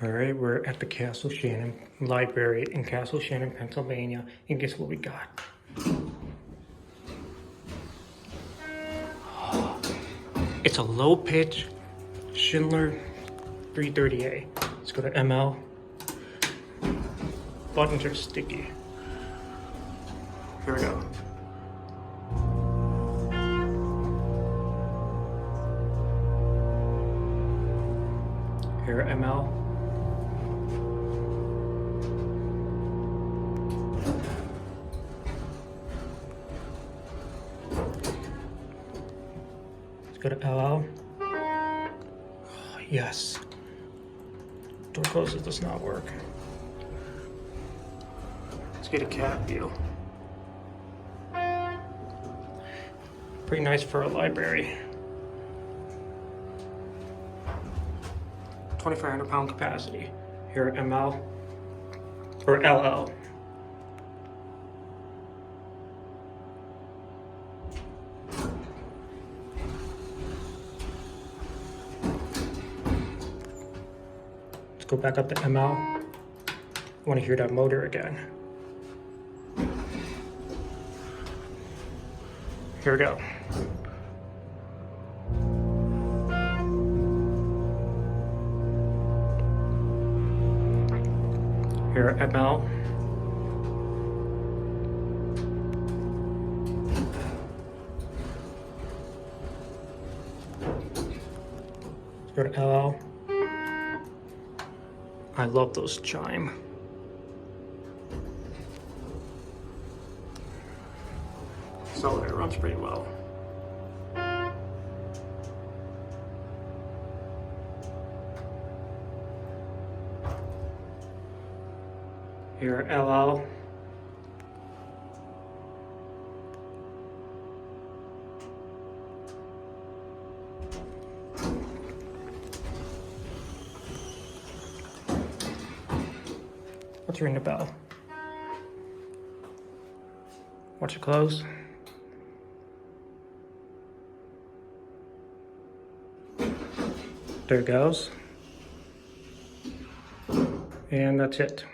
All right, we're at the Castle Shannon Library in Castle Shannon, Pennsylvania, and guess what we got? It's a low pitch Schindler 330A. Let's go to ML. Buttons are sticky. Here we go. Here ML. Let's go to LL. Oh, yes. Door closes does not work. Let's get a cat view. Pretty nice for a library. 2,500 pound capacity. Here at ML or LL. Let's go back up to ML. I want to hear that motor again. Here we go. Here at ML. Let's go to LL. I love those chime. So it runs pretty well. Here at LL. Let's ring the bell. Watch it close. There it goes. And that's it.